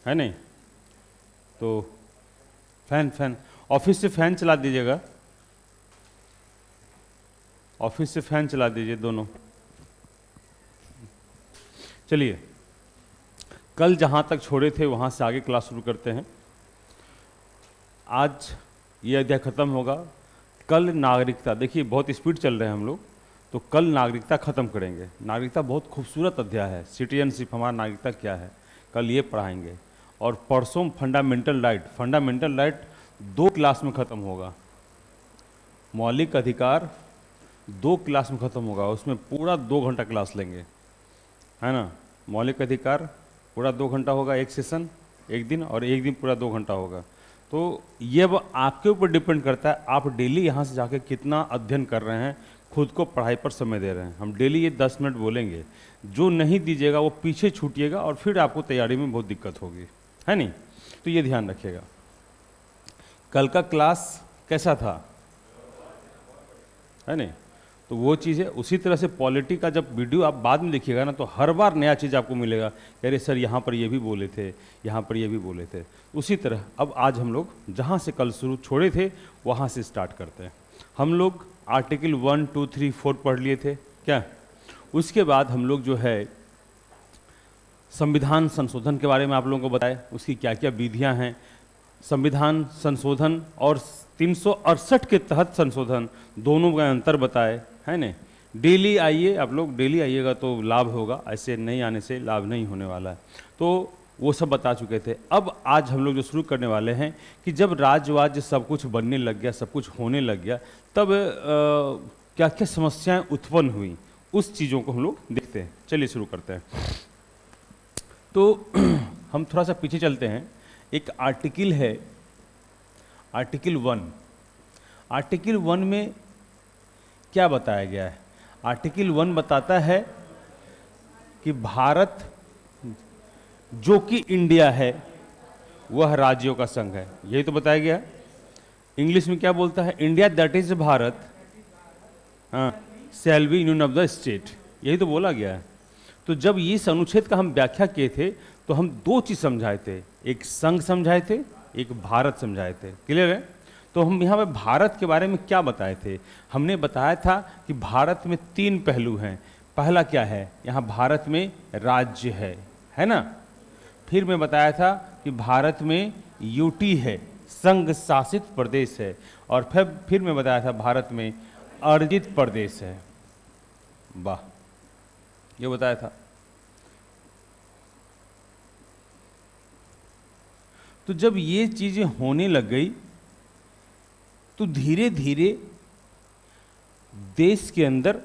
है नहीं? तो फैन ऑफिस से फैन चला दीजिएगा, ऑफिस से फैन चला दीजिए दोनों। चलिए, कल जहाँ तक छोड़े थे वहाँ से आगे क्लास शुरू करते हैं। आज ये अध्याय खत्म होगा, कल नागरिकता। देखिए बहुत स्पीड चल रहे हैं हम लोग, तो कल नागरिकता खत्म करेंगे। नागरिकता बहुत खूबसूरत अध्याय है, सिटीजनशिप, हमारा नागरिकता क्या है, कल ये पढ़ाएंगे। और परसों fundamental right, fundamental right 2 class में ख़त्म होगा। मौलिक अधिकार 2 क्लास में ख़त्म होगा, उसमें पूरा 2 घंटा क्लास लेंगे, है ना। मौलिक अधिकार पूरा 2 घंटा होगा, एक सेशन एक दिन, और एक दिन पूरा 2 घंटा होगा। तो ये अब आपके ऊपर डिपेंड करता है, आप डेली यहाँ से जाके कितना अध्ययन कर रहे हैं, खुद को पढ़ाई पर समय दे रहे हैं। हम डेली ये 10 मिनट बोलेंगे, जो नहीं दीजिएगा वो पीछे छूटिएगा और फिर आपको तैयारी में बहुत दिक्कत होगी, है नहीं। तो ये ध्यान रखिएगा। कल का क्लास कैसा था, है नहीं। तो वो चीज़ है। उसी तरह से पॉलिटी का जब वीडियो आप बाद में देखिएगा ना, तो हर बार नया चीज़ आपको मिलेगा कि अरे सर यहाँ पर ये भी बोले थे, यहाँ पर ये भी बोले थे। उसी तरह अब आज हम लोग जहाँ से कल शुरू छोड़े थे वहाँ से स्टार्ट करते हैं। हम लोग आर्टिकल 1, 2, 3, 4 पढ़ लिए थे क्या। उसके बाद हम लोग जो है संविधान संशोधन के बारे में आप लोगों को बताए, उसकी क्या क्या विधियाँ हैं। संविधान संशोधन और 368 के तहत संशोधन, दोनों का अंतर बताए, है ना। डेली आइए, आप लोग डेली आइएगा तो लाभ होगा, ऐसे नहीं आने से लाभ नहीं होने वाला है। तो वो सब बता चुके थे। अब आज हम लोग जो शुरू करने वाले हैं कि जब राज्यवाद सब कुछ बनने लग गया, सब कुछ होने लग गया, तब क्या क्या समस्याएं उत्पन्न हुई, उस चीज़ों को हम लोग देखते हैं। चलिए शुरू करते हैं। तो हम थोड़ा सा पीछे चलते हैं। एक आर्टिकल है, आर्टिकल 1। आर्टिकल 1 में क्या बताया गया है। आर्टिकल 1 बताता है कि भारत जो कि इंडिया है वह राज्यों का संघ है, यही तो बताया गया। इंग्लिश में क्या बोलता है, India that is Bharat shall be union of the state, यही तो बोला गया है। तो जब इस अनुच्छेद का हम व्याख्या किए थे तो हम 2 चीज़ समझाए थे, एक संघ समझाए थे, एक भारत समझाए थे। क्लियर है। तो हम यहाँ पे भारत के बारे में क्या बताए थे, हमने बताया था कि भारत में 3 पहलू हैं। पहला क्या है, यहाँ भारत में राज्य है ना। फिर मैं बताया था कि भारत में यूटी है, संघ शासित प्रदेश है। और फिर मैं बताया था भारत में अर्जित प्रदेश है। वाह, ये बताया था। तो जब ये चीज़ें होने लग गई तो धीरे धीरे देश के अंदर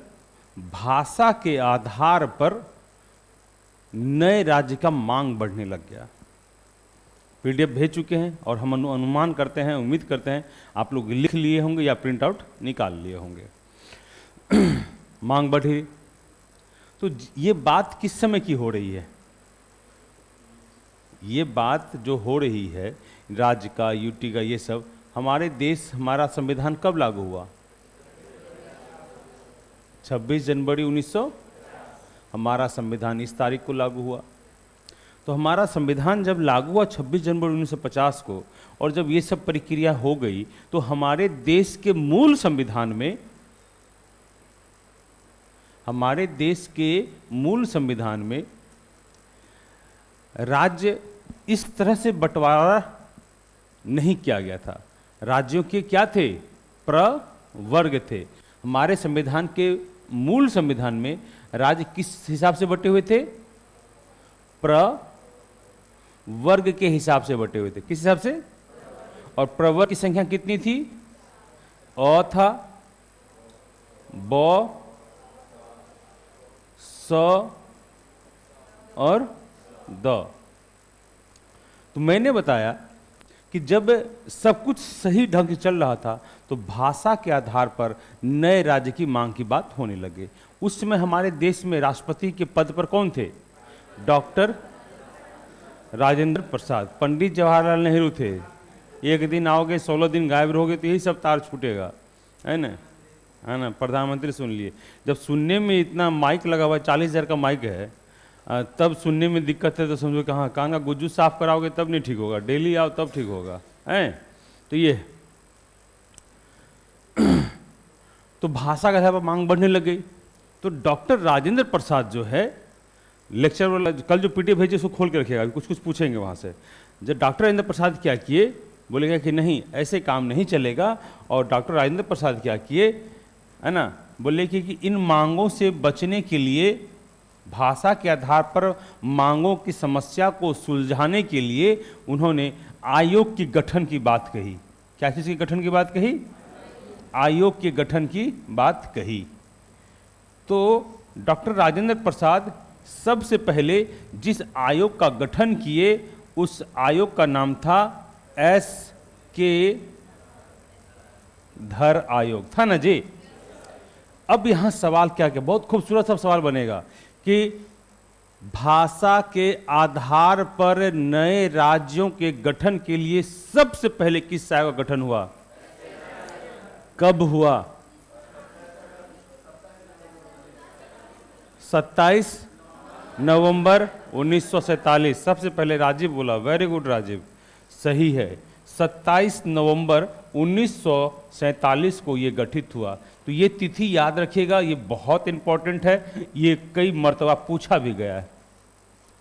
भाषा के आधार पर नए राज्य का मांग बढ़ने लग गया। पीडीएफ भेज चुके हैं और हम अनुमान करते हैं, उम्मीद करते हैं आप लोग लिख लिए होंगे या प्रिंट आउट निकाल लिए होंगे। मांग बढ़ी। तो ये बात किस समय की हो रही है, ये बात जो हो रही है राज्य का, यूटी का, ये सब हमारे देश, हमारा संविधान कब लागू हुआ, 26 जनवरी 1900, हमारा संविधान इस तारीख को लागू हुआ। तो हमारा संविधान जब लागू हुआ 26 जनवरी 1950 को, और जब ये सब प्रक्रिया हो गई तो हमारे देश के मूल संविधान में, हमारे देश के मूल संविधान में राज्य इस तरह से बंटवारा नहीं किया गया था। राज्यों के क्या थे, प्रवर्ग थे। हमारे संविधान के मूल संविधान में राज्य किस हिसाब से बटे हुए थे, प्रवर्ग के हिसाब से बटे हुए थे। किस हिसाब से, और प्रवर्ग की संख्या कितनी थी, अ था, ब, स और द। तो मैंने बताया कि जब सब कुछ सही ढंग से चल रहा था तो भाषा के आधार पर नए राज्य की मांग की बात होने लगे। उस समय हमारे देश में राष्ट्रपति के पद पर कौन थे, डॉक्टर राजेंद्र प्रसाद। पंडित जवाहरलाल नेहरू थे। एक दिन आओगे 16 दिन गायब रहोगे तो यही सब तार छूटेगा, है ना। प्रधानमंत्री सुन लिए। जब सुनने में इतना माइक लगा हुआ है, 40,000 का माइक है, तब सुनने में दिक्कत है तो समझो कि हाँ कान का गुज्जू साफ कराओगे तब नहीं ठीक होगा, डेली आओ तब ठीक होगा, हैं? तो ये तो भाषा के आधार पर मांग बढ़ने लग गई। तो डॉक्टर राजेंद्र प्रसाद जो है लेक्चर वाला, कल जो पीटी भेजे उसको खोल के रखिएगा, अभी कुछ कुछ पूछेंगे वहाँ से। जब डॉक्टर राजेंद्र प्रसाद क्या किए, बोलेगा कि नहीं ऐसे काम नहीं चलेगा, और डॉक्टर राजेंद्र प्रसाद क्या किए, है ना, बोले कि इन मांगों से बचने के लिए, भाषा के आधार पर मांगों की समस्या को सुलझाने के लिए उन्होंने आयोग के गठन की बात कही। क्या चीज़ के गठन की बात कही? आयोग के गठन की बात कही। तो डॉक्टर राजेंद्र प्रसाद सबसे पहले जिस आयोग का गठन किए उस आयोग का नाम था एस.के. धर आयोग, था ना जी। अब यहाँ सवाल क्या क्या, बहुत खूबसूरत सा सवाल बनेगा कि भाषा के आधार पर नए राज्यों के गठन के लिए सबसे पहले किस आयोग का गठन हुआ? कब हुआ? 27 नवंबर 1947। सबसे पहले राजीव बोला, वेरी गुड राजीव, सही है। 27 नवंबर 1947 को ये गठित हुआ। तो ये तिथि याद रखिएगा, ये बहुत इंपॉर्टेंट है, ये कई मर्तबा पूछा भी गया है।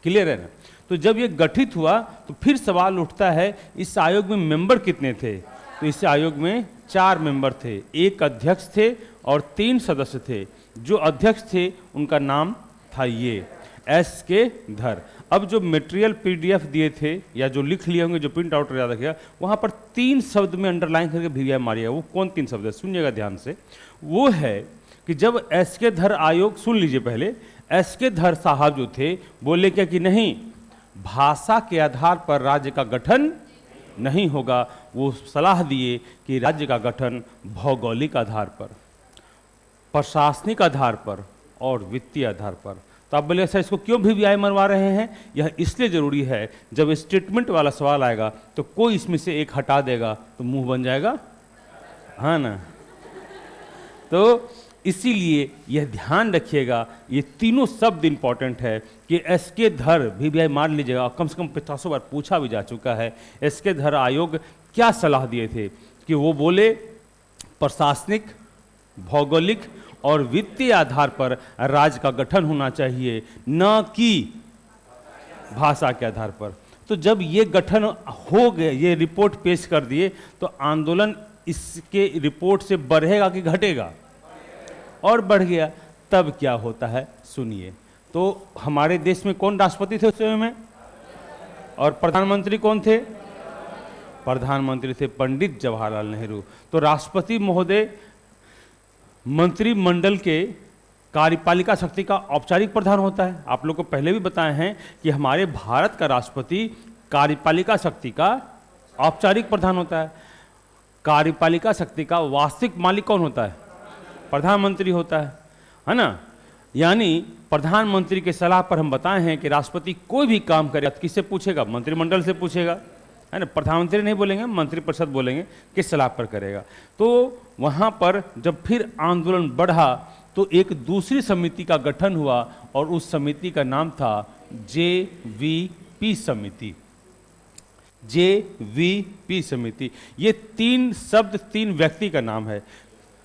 क्लियर है ना? तो जब ये गठित हुआ तो फिर सवाल उठता है इस आयोग में मेंबर कितने थे? तो इस आयोग में 4 मेंबर थे, एक अध्यक्ष थे और 3 सदस्य थे। जो अध्यक्ष थे उनका नाम था ये एस.के. धर। अब जो मटेरियल पीडीएफ दिए थे या जो लिख लिए होंगे, जो प्रिंट आउट याद रखिएगा, वहाँ पर 3 शब्द में अंडरलाइन करके वीवीआई मारिएगा। वो कौन 3 शब्द है सुनिएगा ध्यान से। वो है कि जब एस.के. धर आयोग, सुन लीजिए पहले, एस.के. धर साहब जो थे बोले क्या कि नहीं, भाषा के आधार पर राज्य का गठन नहीं होगा। वो सलाह दिए कि राज्य का गठन भौगोलिक आधार पर, प्रशासनिक आधार पर और वित्तीय आधार पर। तो आप बोले सर इसको क्यों वीवीआई मरवा रहे हैं? यह इसलिए ज़रूरी है, जब स्टेटमेंट वाला सवाल आएगा तो कोई इसमें से एक हटा देगा तो मुंह बन जाएगा, हाँ ना। तो इसीलिए यह ध्यान रखिएगा, ये तीनों शब्द इंपॉर्टेंट है कि एस.के. धर, वीवीआई मार लीजिएगा, कम से कम 50 बार पूछा भी जा चुका है। एस.के. धर आयोग क्या सलाह दिए थे कि वो बोले प्रशासनिक, भौगोलिक और वित्तीय आधार पर राज्य का गठन होना चाहिए, न कि भाषा के आधार पर। तो जब ये गठन हो गए, ये रिपोर्ट पेश कर दिए, तो आंदोलन इसके रिपोर्ट से बढ़ेगा कि घटेगा? और बढ़ गया। तब क्या होता है सुनिए। तो हमारे देश में कौन राष्ट्रपति थे उस समय में, और प्रधानमंत्री कौन थे? प्रधानमंत्री थे पंडित जवाहरलाल नेहरू। तो राष्ट्रपति महोदय मंत्रिमंडल के कार्यपालिका शक्ति का औपचारिक प्रधान होता है। आप लोग को पहले भी बताए हैं कि हमारे भारत का राष्ट्रपति कार्यपालिका शक्ति का औपचारिक प्रधान होता है। कार्यपालिका शक्ति का वास्तविक मालिक कौन होता है? प्रधानमंत्री होता है ना। यानी प्रधानमंत्री के सलाह पर हम बताए हैं कि राष्ट्रपति कोई भी काम करे तो किससे पूछेगा? मंत्रिमंडल से पूछेगा, है ना। प्रधानमंत्री नहीं बोलेंगे, मंत्रिपरिषद बोलेंगे किस सलाह पर करेगा। तो वहाँ पर जब फिर आंदोलन बढ़ा तो एक दूसरी समिति का गठन हुआ और उस समिति का नाम था JVP समिति। JVP समिति, ये 3 शब्द 3 व्यक्ति का नाम है।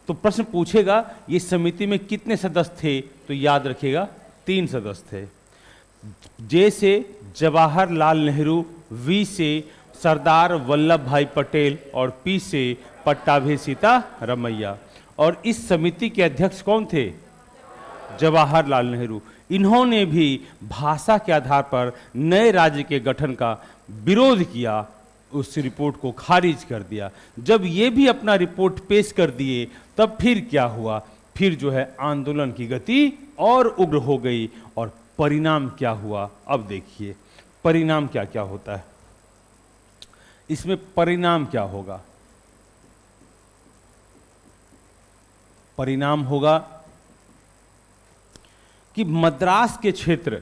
तो प्रश्न पूछेगा ये समिति में कितने सदस्य थे? तो याद रखिएगा 3 सदस्य थे। J से जवाहरलाल नेहरू, V से सरदार वल्लभ भाई पटेल और P से पट्टाभी सीतारमैया। और इस समिति के अध्यक्ष कौन थे? जवाहरलाल नेहरू। इन्होंने भी भाषा के आधार पर नए राज्य के गठन का विरोध किया, उस रिपोर्ट को खारिज कर दिया। जब ये भी अपना रिपोर्ट पेश कर दिए तब फिर क्या हुआ? फिर जो है आंदोलन की गति और उग्र हो गई। और परिणाम क्या हुआ? अब देखिए परिणाम क्या क्या होता है इसमें। परिणाम क्या होगा? परिणाम होगा कि मद्रास के क्षेत्र,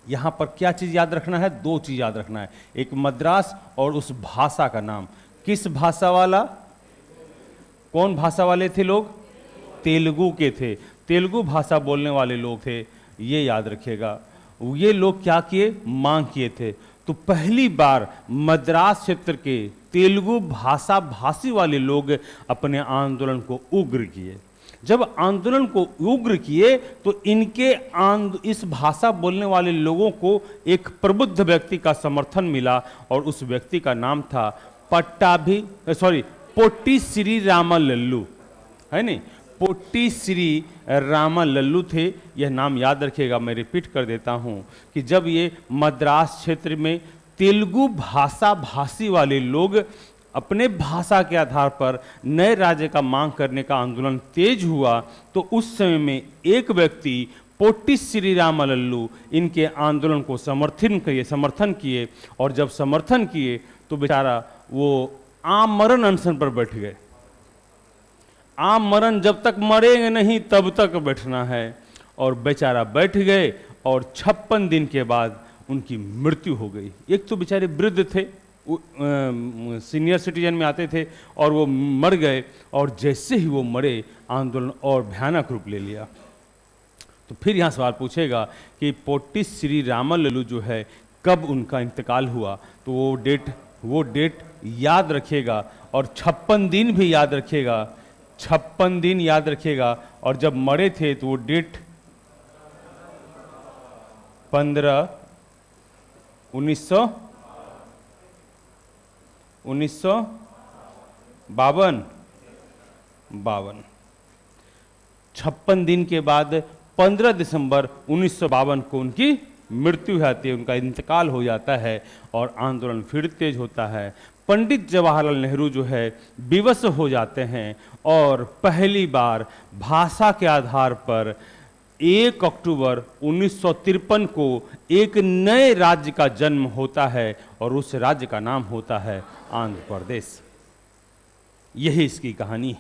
यहां पर क्या चीज याद रखना है? 2 चीज याद रखना है, एक मद्रास और उस भाषा का नाम। किस भाषा वाला? कौन भाषा वाले थे लोग? तेलुगु के थे। तेलुगु भाषा बोलने वाले लोग थे, ये याद रखिएगा। ये लोग क्या किए, मांग किए थे। तो पहली बार मद्रास क्षेत्र के तेलुगु भाषा भाषी वाले लोग अपने आंदोलन को उग्र किए। जब आंदोलन को उग्र किए तो इनके इस भाषा बोलने वाले लोगों को एक प्रबुद्ध व्यक्ति का समर्थन मिला, और उस व्यक्ति का नाम था पोट्टी श्री रामलल्लू, है नहीं, पोट्टी श्री रामलल्लू थे। यह नाम याद रखिएगा। मैं रिपीट कर देता हूं कि जब ये मद्रास क्षेत्र में तेलुगु भाषा भाषी वाले लोग अपने भाषा के आधार पर नए राज्य का मांग करने का आंदोलन तेज हुआ, तो उस समय में एक व्यक्ति पोट्टी श्री रामलल्लू इनके आंदोलन को समर्थन किए, और जब समर्थन किए तो बेचारा वो आमरण अनशन पर बैठ गए। आमरण, जब तक मरेंगे नहीं तब तक बैठना है, और बेचारा बैठ गए, और 56 दिन के बाद उनकी मृत्यु हो गई। एक तो बेचारे वृद्ध थे, सीनियर सिटीजन में आते थे, और वो मर गए, और जैसे ही वो मरे आंदोलन और भयानक रूप ले लिया। तो फिर यहाँ सवाल पूछेगा कि पोट्टी श्री रामलल्लू जो है कब उनका इंतकाल हुआ, तो वो डेट याद रखिएगा, और 56 दिन भी याद रखिएगा, 56 दिन याद रखिएगा। और जब मरे थे तो वो डेट 15/1952 56 दिन के बाद 15 दिसंबर 1952 को उनकी मृत्यु जाती है, उनका इंतकाल हो जाता है, और आंदोलन फिर तेज होता है। पंडित जवाहरलाल नेहरू जो है विवश हो जाते हैं, और पहली बार भाषा के आधार पर 1 अक्टूबर 1953 को एक नए राज्य का जन्म होता है, और उस राज्य का नाम होता है आंध्र प्रदेश। यही इसकी कहानी है।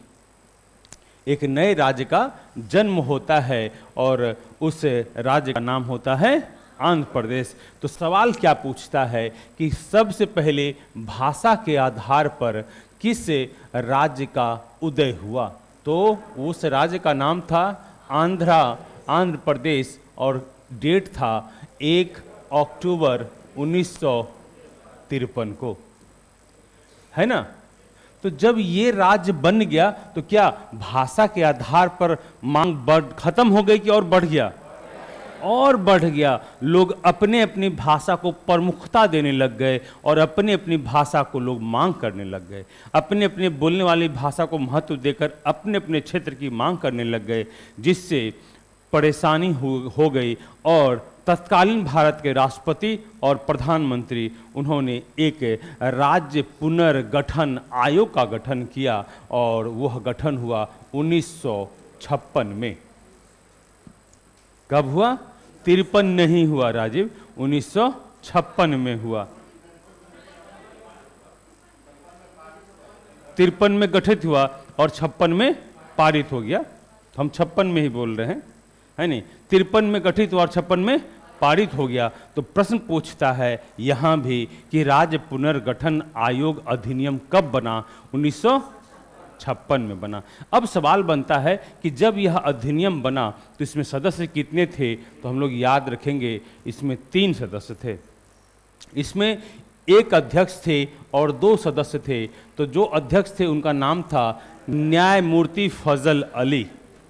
एक नए राज्य का जन्म होता है, और उस राज्य का नाम होता है आंध्र प्रदेश। तो सवाल क्या पूछता है कि सबसे पहले भाषा के आधार पर किस राज्य का उदय हुआ, तो उस राज्य का नाम था आंध्र प्रदेश, और डेट था 1 अक्टूबर 1953 को, है ना। तो जब ये राज्य बन गया तो क्या भाषा के आधार पर मांग खत्म हो गई कि और बढ़ गया? और बढ़ गया। लोग अपने अपनी भाषा को प्रमुखता देने लग गए, और अपने अपनी भाषा को लोग मांग करने लग गए। अपने अपने बोलने वाली भाषा को महत्व देकर अपने अपने क्षेत्र की मांग करने लग गए, जिससे परेशानी हो गई। और तत्कालीन भारत के राष्ट्रपति और प्रधानमंत्री उन्होंने एक राज्य पुनर्गठन आयोग का गठन किया, और वह गठन हुआ 1956 में। कब हुआ? 53 नहीं हुआ राजीव, 1956 में हुआ। 53 में गठित हुआ और 56 में पारित हो गया। हम 56 में ही बोल रहे हैं, है नहीं। 53 में गठित हुआ और 56 में पारित हो गया। तो प्रश्न पूछता है यहाँ भी कि राज्य पुनर्गठन आयोग अधिनियम कब बना? 1956 में बना। अब सवाल बनता है कि जब यह अधिनियम बना तो इसमें सदस्य कितने थे? तो हम लोग याद रखेंगे, इसमें 3 सदस्य थे। इसमें एक अध्यक्ष थे और 2 सदस्य थे। तो जो अध्यक्ष थे उनका नाम था न्यायमूर्ति फजल अली।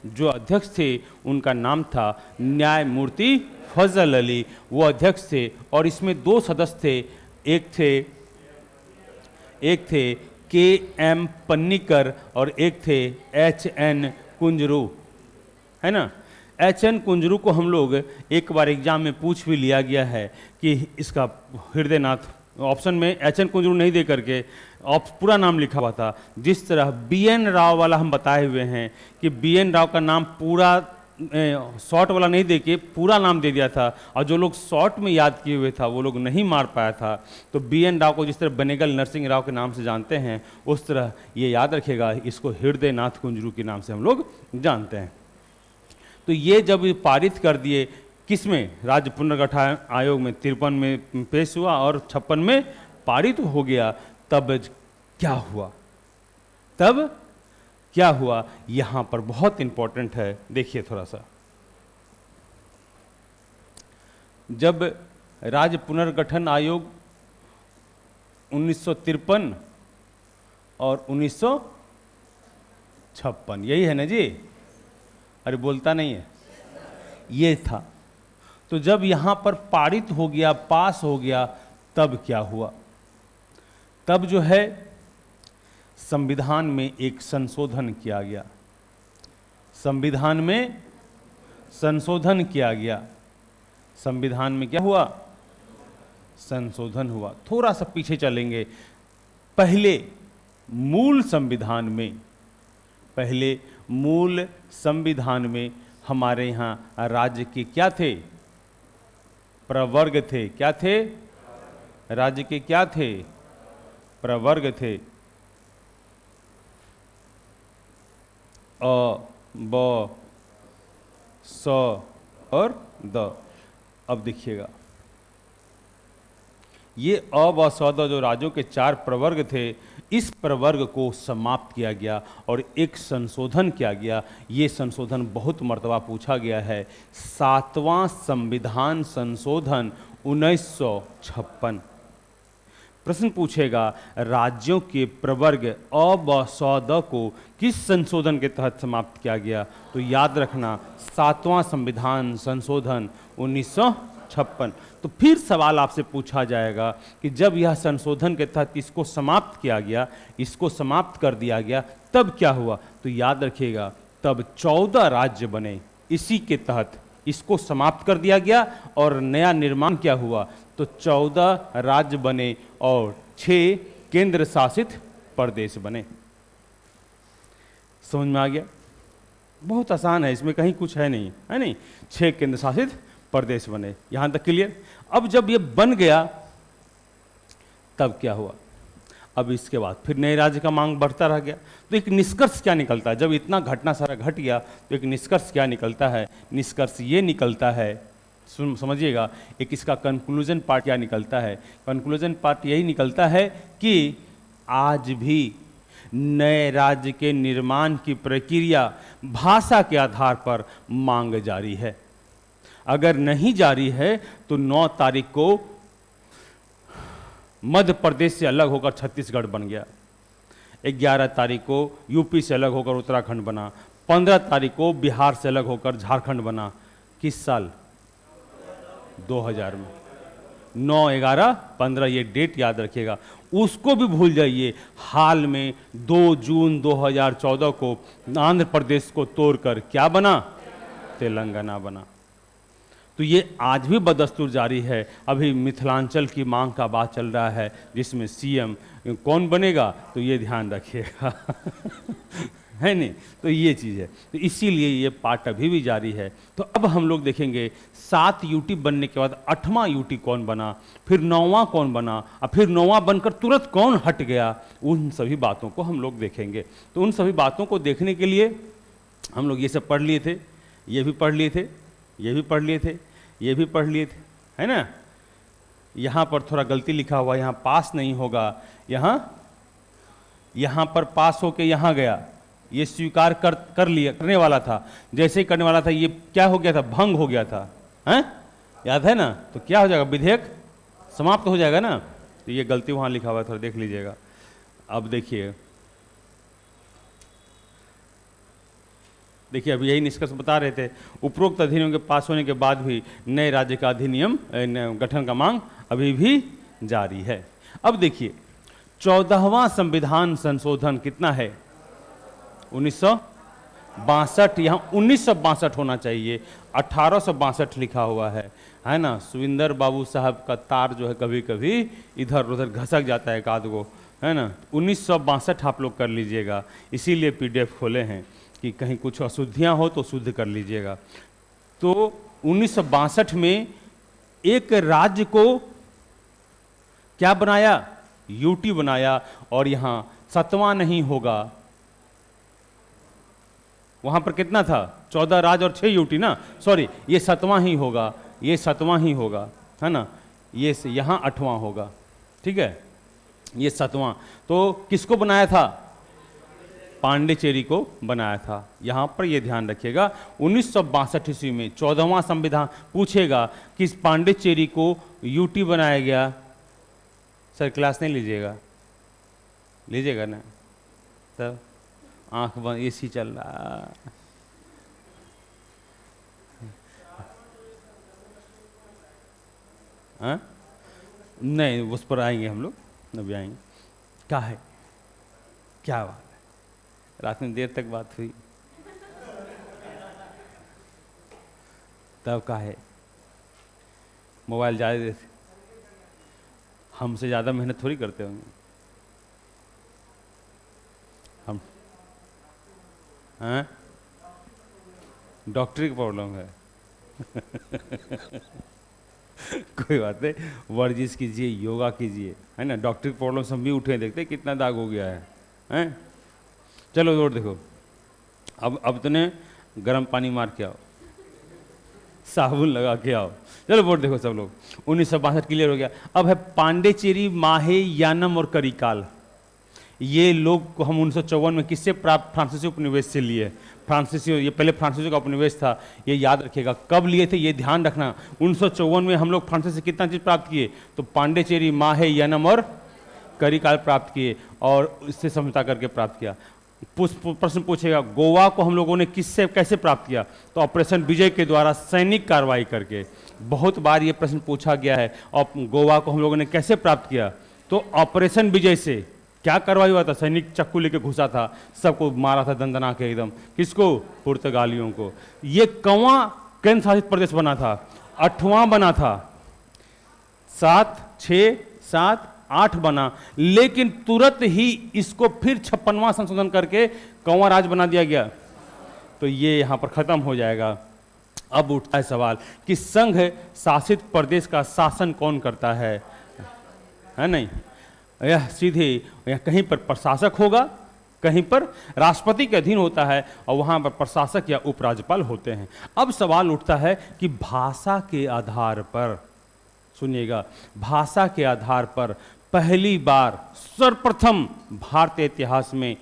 जो अध्यक्ष थे उनका नाम था न्यायमूर्ति फजल अली, वो अध्यक्ष थे। और इसमें 2 सदस्य थे, एक थे के.एम. पन्नीकर और एक थे H.N. कुंजरू, है ना। H.N. कुंजरू को हम लोग एक बार एग्जाम में पूछ भी लिया गया है कि इसका हृदयनाथ, ऑप्शन में H.N. कुंजरू नहीं दे करके पूरा नाम लिखा हुआ था। जिस तरह B.N. राव वाला हम बताए हुए हैं कि B.N. राव का नाम पूरा शॉर्ट वाला नहीं दे के पूरा नाम दे दिया था, और जो लोग शॉर्ट में याद किए हुए था वो लोग नहीं मार पाया था। तो B.N. राव को जिस तरह बनेगल नरसिंह राव के नाम से जानते हैं, उस तरह ये याद रखेगा, इसको हृदयनाथ कुंजरू के नाम से हम लोग जानते हैं। तो ये जब पारित कर दिए, किस में? राज्य पुनर्गठन आयोग में 53 में पेश हुआ और 56 में पारित हो गया। तब क्या हुआ? क्या हुआ यहाँ पर बहुत इंपॉर्टेंट है, देखिए थोड़ा सा। जब राज्य पुनर्गठन आयोग 1953 और 1956, यही है ना जी? अरे बोलता नहीं है, ये था। तो जब यहाँ पर पारित हो गया, पास हो गया, तब क्या हुआ? तब जो है संविधान में एक संशोधन किया गया। संविधान में संशोधन किया गया। संविधान में क्या हुआ? संशोधन हुआ। थोड़ा सा पीछे चलेंगे। पहले मूल संविधान में हमारे यहाँ राज्य के क्या थे? प्रवर्ग थे। क्या थे? राज्य के क्या थे? प्रवर्ग थे। अ, ब, स और द। अब देखिएगा, ये अ, ब, स, द जो राज्यों के 4 प्रवर्ग थे, इस प्रवर्ग को समाप्त किया गया और एक संशोधन किया गया। ये संशोधन बहुत मर्तबा पूछा गया है। 7वां संविधान संशोधन 1956। प्रश्न पूछेगा, राज्यों के प्रवर्ग अ, ब, स, द को किस संशोधन के तहत समाप्त किया गया? तो याद रखना, 7वां संविधान संशोधन 1956। तो फिर सवाल आपसे पूछा जाएगा कि जब यह संशोधन के तहत इसको समाप्त किया गया, इसको समाप्त कर दिया गया, तब क्या हुआ? तो याद रखिएगा, तब 14 राज्य बने। इसी के तहत इसको समाप्त कर दिया गया और नया निर्माण क्या हुआ? तो 14 राज्य बने और 6 केंद्र शासित प्रदेश बने। समझ में आ गया? बहुत आसान है, इसमें कहीं कुछ है नहीं, है नहीं? 6 केंद्र शासित प्रदेश बने। यहां तक क्लियर? अब जब ये बन गया, तब क्या हुआ? अब इसके बाद फिर नए राज्य का मांग बढ़ता रह गया। तो एक निष्कर्ष क्या निकलता है? जब इतना घटना सारा घट गया, तो एक निष्कर्ष क्या निकलता है? निष्कर्ष ये निकलता है, समझिएगा, एक इसका कंक्लूजन पार्ट क्या निकलता है? कंक्लूजन पार्ट यही निकलता है कि आज भी नए राज्य के निर्माण की प्रक्रिया भाषा के आधार पर मांग जारी है। अगर नहीं जारी है तो 9 तारीख को मध्य प्रदेश से अलग होकर छत्तीसगढ़ बन गया। 11 तारीख को यूपी से अलग होकर उत्तराखंड बना। 15 तारीख को बिहार से अलग होकर झारखंड बना। किस साल? 2000 में। 9, 11, 15 ये डेट याद रखिएगा। उसको भी भूल जाइए। हाल में 2 जून 2014 को आंध्र प्रदेश को तोड़कर क्या बना? तेलंगाना बना। तो ये आज भी बदस्तूर जारी है। अभी मिथिलांचल की मांग का बात चल रहा है, जिसमें सीएम कौन बनेगा, तो ये ध्यान रखिएगा। है नहीं? तो ये चीज़ है। तो इसीलिए ये पार्ट अभी भी जारी है। तो अब हम लोग देखेंगे 7 यूटी बनने के बाद 8वां यूटी कौन बना, फिर 9वां कौन बना, और फिर 9वां बनकर तुरंत कौन हट गया। उन सभी बातों को हम लोग देखेंगे। तो उन सभी बातों को देखने के लिए हम लोग ये सब पढ़ लिए थे, ये भी पढ़ लिए थे, ये भी पढ़ लिए थे, ये भी पढ़ लिए थे, है ना? यहाँ पर थोड़ा गलती लिखा हुआ, यहाँ पास नहीं होगा, यहाँ पर पास होके यहाँ गया। ये स्वीकार कर लिया, करने वाला था। जैसे ही करने वाला था, ये क्या हो गया था? भंग हो गया था। हैं? याद है ना? तो क्या हो जाएगा? विधेयक समाप्त हो जाएगा ना? तो ये गलती वहाँ लिखा हुआ है, थोड़ा देख लीजिएगा। अब देखिए अभी यही निष्कर्ष बता रहे थे। उपरोक्त अधिनियम के पास होने के बाद भी नए राज्य का अधिनियम गठन का मांग अभी भी जारी है। अब देखिए 14वां संविधान संशोधन कितना है? 1962। यहाँ 1962 होना चाहिए, 1862 लिखा हुआ है ना? सुविंदर बाबू साहब का तार जो है कभी कभी इधर उधर घसक जाता है, एक आध गो, है ना? 1962 आप लोग कर लीजिएगा। इसीलिए PDF खोले हैं कि कहीं कुछ अशुद्धियां हो तो शुद्ध कर लीजिएगा। तो 1962 में एक राज्य को क्या बनाया? यूटी बनाया। और यहां 7वां नहीं होगा। वहां पर कितना था? 14 राज्य और 6 यूटी ना, सॉरी, ये 7वां ही होगा, ये 7वां ही होगा, है ना? ये यहां 8वां होगा, ठीक है? ये 7वां। तो किसको बनाया था? पांडिचेरी को बनाया था। यहाँ पर ये ध्यान रखिएगा 1962 ईस्वी में 14वां संविधान पूछेगा कि इस पांडिचेरी को यूटी बनाया गया। सर क्लास नहीं लीजिएगा ना सब, आंख बंद, एसी चल रहा। हाँ नहीं, उस पर आएंगे हम लोग, अभी आएंगे। क्या है, क्या बात है, रात में देर तक बात हुई, तब का है मोबाइल ज़्यादा देर से, हमसे ज़्यादा मेहनत थोड़ी करते होंगे हम। हाँ डॉक्टरी की प्रॉब्लम है कोई बात नहीं, वर्जिश कीजिए, योगा कीजिए, है ना। डॉक्टरी की प्रॉब्लम सब भी उठे, देखते कितना दाग हो गया है, हैं। चलो और देखो, अब तूने गर्म पानी मार के आओ, साबुन लगा के आओ। चलो बोर्ड देखो सब लोग, 1962 क्लियर हो गया। अब है पांडिचेरी, माहे, यानम और करिकाल। ये लोग को हम 1954 में किससे प्राप्त, फ्रांसीसी उपनिवेश से लिए। फ्रांसीसी, ये पहले फ्रांसीसी का उपनिवेश था, ये याद रखिएगा। कब लिए थे ये ध्यान रखना। 1954 में हम लोग फ्रांसीसी कितना चीज़ प्राप्त किए, तो पांडिचेरी, माहे, यानम और करिकाल प्राप्त किए, और इससे समझौता करके प्राप्त किया। प्रश्न पूछेगा गोवा को हम लोगों ने किससे कैसे प्राप्त किया, तो ऑपरेशन विजय के द्वारा सैनिक कार्रवाई करके। बहुत बार ये प्रश्न पूछा गया है, और गोवा को हम लोगों ने कैसे प्राप्त किया, तो ऑपरेशन विजय से। क्या कार्रवाई हुआ था, सैनिक चक्कू लेके घुसा था, सबको मारा था दंदना के एकदम। किसको, पुर्तगालियों को। ये कौवा केंद्र शासित प्रदेश बना था, 8वां बना था, 7, 6, 7, 8 बना, लेकिन तुरंत ही इसको फिर 56वां संशोधन करके कौवा राज बना दिया गया। तो ये यहाँ पर खत्म हो जाएगा। अब उठता है सवाल कि संघ शासित प्रदेश का शासन कौन करता है नहीं। यह सीधे यह कहीं पर प्रशासक होगा, कहीं पर राष्ट्रपति के अधीन होता है, और वहाँ पर प्रशासक या उपराज्यपाल होते हैं। अब सवाल उठता है कि भाषा के आधार पर, सुनिएगा, भाषा के आधार पर पहली बार सर्वप्रथम भारतीय इतिहास में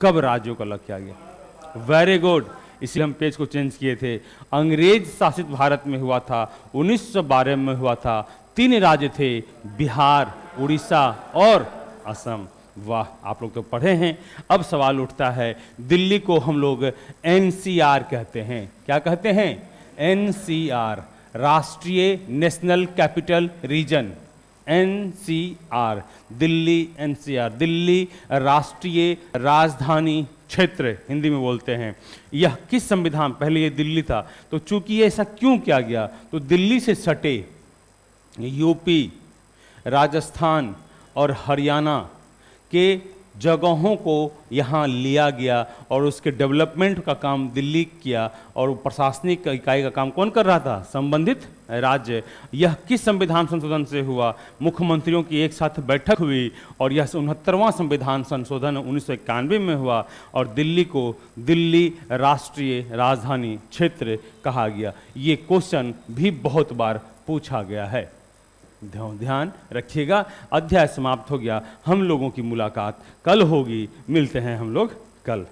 कब राज्यों को अलग किया गया। वेरी गुड, इसलिए हम पेज को चेंज किए थे। अंग्रेज शासित भारत में हुआ था, 1912 में हुआ था। 3 राज्य थे, बिहार, उड़ीसा और असम। वाह, आप लोग तो पढ़े हैं। अब सवाल उठता है, दिल्ली को हम लोग एनसीआर कहते हैं। क्या कहते हैं, एनसीआर, राष्ट्रीय national capital region. NCR, Delhi, NCR, Delhi राष्ट्रीय राजधानी क्षेत्र हिंदी में बोलते हैं। यह किस संविधान, पहले ये दिल्ली था, तो चूंकि ये ऐसा क्यों किया गया, तो दिल्ली से सटे यूपी, राजस्थान और हरियाणा के जगहों को यहाँ लिया गया, और उसके डेवलपमेंट का काम दिल्ली किया, और प्रशासनिक इकाई का काम कौन कर रहा था, संबंधित राज्य। यह किस संविधान संशोधन से हुआ, मुख्यमंत्रियों की एक साथ बैठक हुई, और यह 69वां संविधान संशोधन 1991 में हुआ, और दिल्ली को दिल्ली राष्ट्रीय राजधानी क्षेत्र कहा गया। ये क्वेश्चन भी बहुत बार पूछा गया है, ध्यान रखिएगा। अध्याय समाप्त हो गया। हम लोगों की मुलाकात कल होगी, मिलते हैं हम लोग कल।